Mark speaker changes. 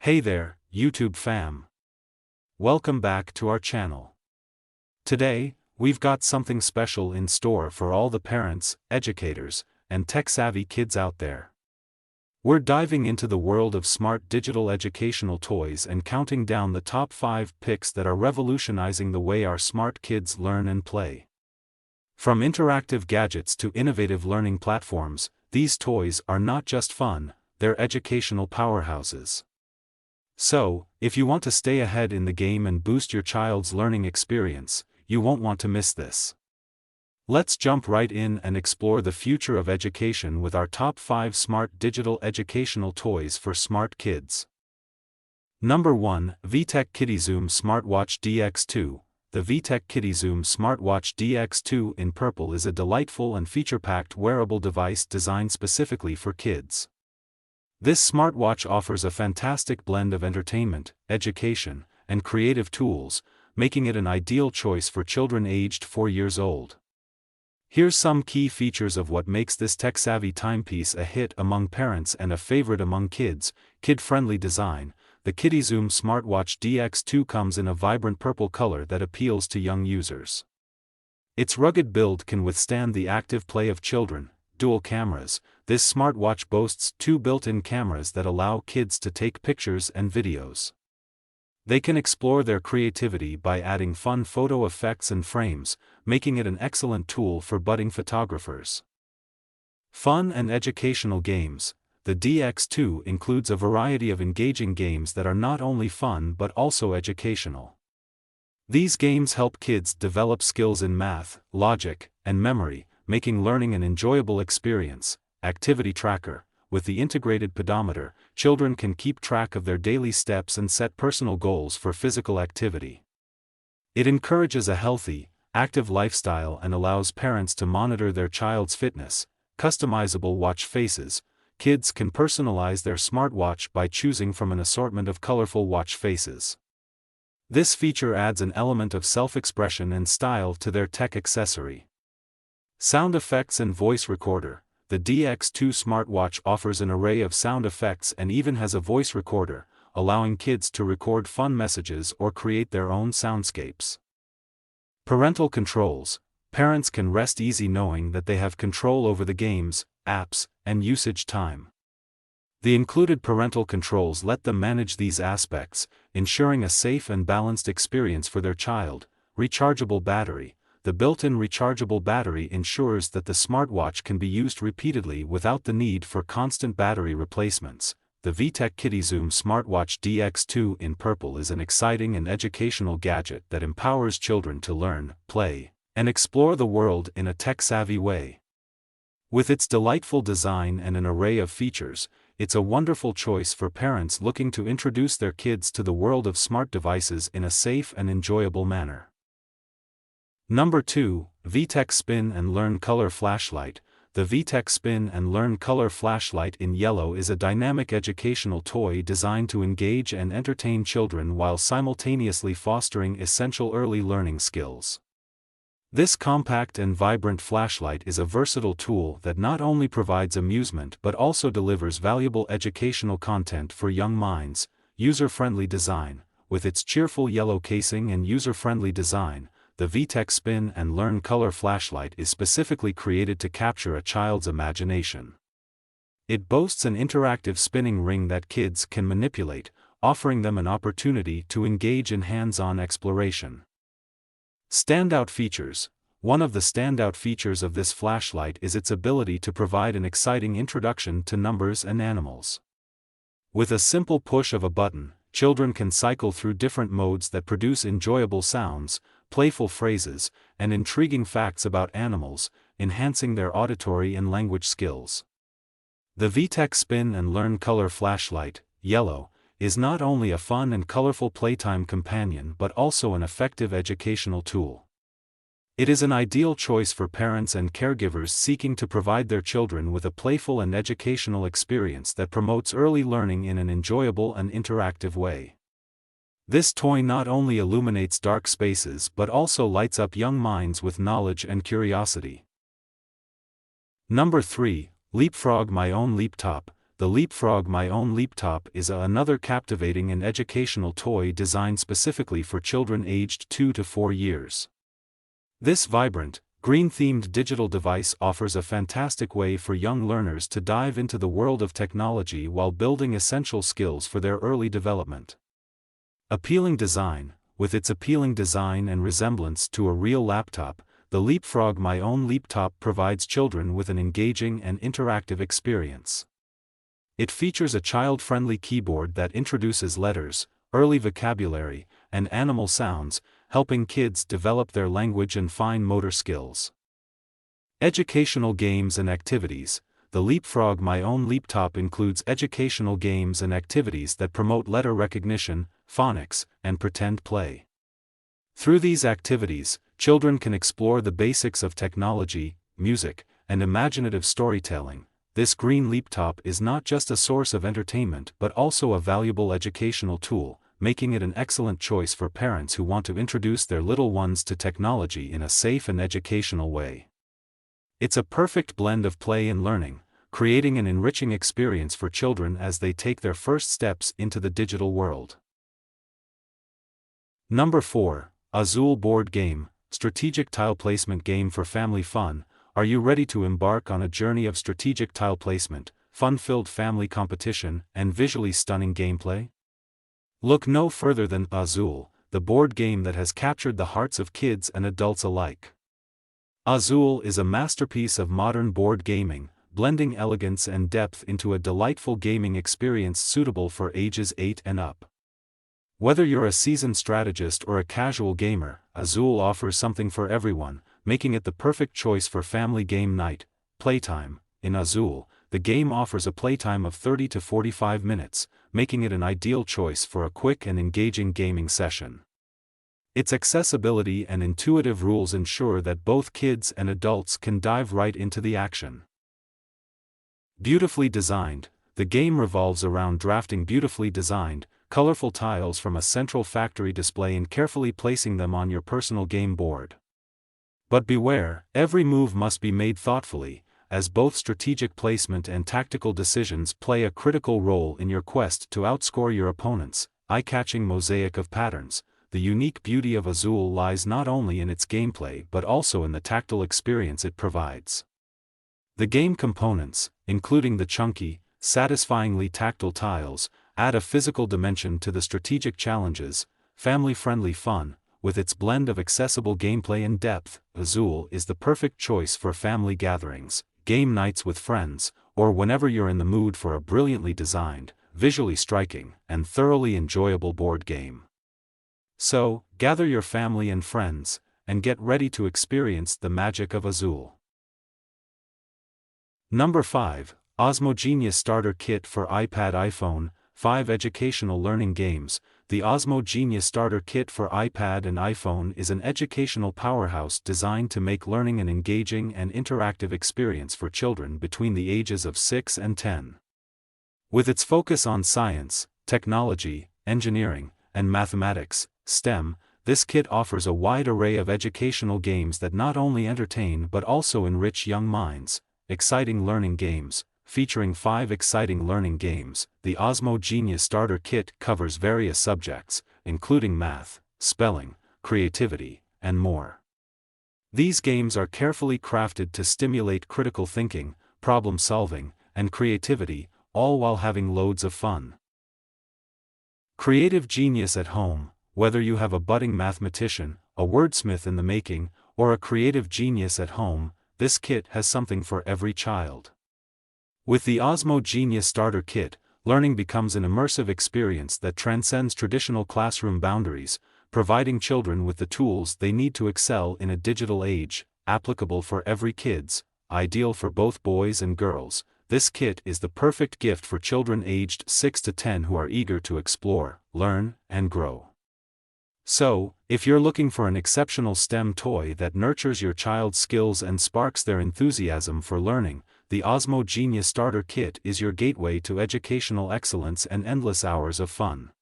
Speaker 1: Hey there, YouTube fam. Welcome back to our channel. Today, we've got something special in store for all the parents, educators, and tech-savvy kids out there. We're diving into the world of smart digital educational toys and counting down the top 5 picks that are revolutionizing the way our smart kids learn and play. From interactive gadgets to innovative learning platforms, these toys are not just fun, they're educational powerhouses. So, if you want to stay ahead in the game and boost your child's learning experience, you won't want to miss this. Let's jump right in and explore the future of education with our top 5 smart digital educational toys for smart kids. Number 1, VTech KidiZoom Smartwatch DX2. The VTech KidiZoom Smartwatch DX2 in purple is a delightful and feature-packed wearable device designed specifically for kids. This smartwatch offers a fantastic blend of entertainment, education, and creative tools, making it an ideal choice for children aged 4 years old. Here's some key features of what makes this tech-savvy timepiece a hit among parents and a favorite among kids. Kid-friendly design. The KidiZoom Smartwatch DX2 comes in a vibrant purple color that appeals to young users. Its rugged build can withstand the active play of children. Dual cameras. This smartwatch boasts 2 built-in cameras that allow kids to take pictures and videos. They can explore their creativity by adding fun photo effects and frames, making it an excellent tool for budding photographers. Fun and educational games. The DX2 includes a variety of engaging games that are not only fun but also educational. These games help kids develop skills in math, logic, and memory, making learning an enjoyable experience. Activity tracker. With the integrated pedometer, children can keep track of their daily steps and set personal goals for physical activity. It encourages a healthy, active lifestyle and allows parents to monitor their child's fitness. Customizable watch faces. Kids can personalize their smartwatch by choosing from an assortment of colorful watch faces. This feature adds an element of self-expression and style to their tech accessory. Sound effects and voice recorder. The DX2 smartwatch offers an array of sound effects and even has a voice recorder, allowing kids to record fun messages or create their own soundscapes. Parental controls. Parents can rest easy knowing that they have control over the games, apps, and usage time. The included parental controls let them manage these aspects, ensuring a safe and balanced experience for their child. Rechargeable battery. The built-in rechargeable battery ensures that the smartwatch can be used repeatedly without the need for constant battery replacements. The VTech KidiZoom Smartwatch DX2 in purple is an exciting and educational gadget that empowers children to learn, play, and explore the world in a tech-savvy way. With its delightful design and an array of features, it's a wonderful choice for parents looking to introduce their kids to the world of smart devices in a safe and enjoyable manner. Number 2, VTech Spin and Learn Color Flashlight. The VTech Spin and Learn Color Flashlight in yellow is a dynamic educational toy designed to engage and entertain children while simultaneously fostering essential early learning skills. This compact and vibrant flashlight is a versatile tool that not only provides amusement but also delivers valuable educational content for young minds. User-friendly design. With its cheerful yellow casing and user-friendly design, the VTech Spin and Learn Color Flashlight is specifically created to capture a child's imagination. It boasts an interactive spinning ring that kids can manipulate, offering them an opportunity to engage in hands-on exploration. Standout features. One of the standout features of this flashlight is its ability to provide an exciting introduction to numbers and animals. With a simple push of a button, children can cycle through different modes that produce enjoyable sounds, playful phrases, and intriguing facts about animals, enhancing their auditory and language skills. The VTech Spin and Learn Color Flashlight, yellow, is not only a fun and colorful playtime companion but also an effective educational tool. It is an ideal choice for parents and caregivers seeking to provide their children with a playful and educational experience that promotes early learning in an enjoyable and interactive way. This toy not only illuminates dark spaces but also lights up young minds with knowledge and curiosity. Number 3, LeapFrog My Own Leaptop. the LeapFrog My Own Leaptop is another captivating and educational toy designed specifically for children aged 2 to 4 years. This vibrant, green-themed digital device offers a fantastic way for young learners to dive into the world of technology while building essential skills for their early development. Appealing design. With its appealing design and resemblance to a real laptop, the LeapFrog My Own Leaptop provides children with an engaging and interactive experience. It features a child-friendly keyboard that introduces letters, early vocabulary, and animal sounds, helping kids develop their language and fine motor skills. Educational games and activities. The LeapFrog My Own Leaptop includes educational games and activities that promote letter recognition, phonics, and pretend play. Through these activities, children can explore the basics of technology, music, and imaginative storytelling. This green Leaptop is not just a source of entertainment but also a valuable educational tool, making it an excellent choice for parents who want to introduce their little ones to technology in a safe and educational way. It's a perfect blend of play and learning, creating an enriching experience for children as they take their first steps into the digital world. Number 4. Azul Board Game, Strategic Tile Placement Game for Family Fun. Are you ready to embark on a journey of strategic tile placement, fun-filled family competition, and visually stunning gameplay? Look no further than Azul, the board game that has captured the hearts of kids and adults alike. Azul is a masterpiece of modern board gaming, blending elegance and depth into a delightful gaming experience suitable for ages 8 and up. Whether you're a seasoned strategist or a casual gamer, Azul offers something for everyone, making it the perfect choice for family game night. Playtime. In Azul, the game offers a playtime of 30 to 45 minutes, making it an ideal choice for a quick and engaging gaming session. Its accessibility and intuitive rules ensure that both kids and adults can dive right into the action. Beautifully designed. The game revolves around drafting beautifully designed, colorful tiles from a central factory display and carefully placing them on your personal game board. But beware, every move must be made thoughtfully, as both strategic placement and tactical decisions play a critical role in your quest to outscore your opponents. Eye-catching mosaic of patterns. The unique beauty of Azul lies not only in its gameplay but also in the tactile experience it provides. The game components, including the chunky, satisfyingly tactile tiles, add a physical dimension to the strategic challenges. Family-friendly fun. With its blend of accessible gameplay and depth, Azul is the perfect choice for family gatherings, game nights with friends, or whenever you're in the mood for a brilliantly designed, visually striking, and thoroughly enjoyable board game. So, gather your family and friends, and get ready to experience the magic of Azul. Number 5. Osmogenius Starter Kit for iPad iPhone. 5 Educational Learning Games. The Osmogenius Starter Kit for iPad and iPhone is an educational powerhouse designed to make learning an engaging and interactive experience for children between the ages of 6 and 10. With its focus on science, technology, engineering, and mathematics, STEM, this kit offers a wide array of educational games that not only entertain but also enrich young minds. Exciting learning games. Featuring 5 exciting learning games, the Osmogenius Starter Kit covers various subjects, including math, spelling, creativity, and more. These games are carefully crafted to stimulate critical thinking, problem solving, and creativity, all while having loads of fun. Creative genius at home. Whether you have a budding mathematician, a wordsmith in the making, or a creative genius at home, this kit has something for every child. With the Osmogenius Starter Kit, learning becomes an immersive experience that transcends traditional classroom boundaries, providing children with the tools they need to excel in a digital age. Applicable for every kids, ideal for both boys and girls, this kit is the perfect gift for children aged 6 to 10 who are eager to explore, learn, and grow. So, if you're looking for an exceptional STEM toy that nurtures your child's skills and sparks their enthusiasm for learning, the Osmogenius Starter Kit is your gateway to educational excellence and endless hours of fun.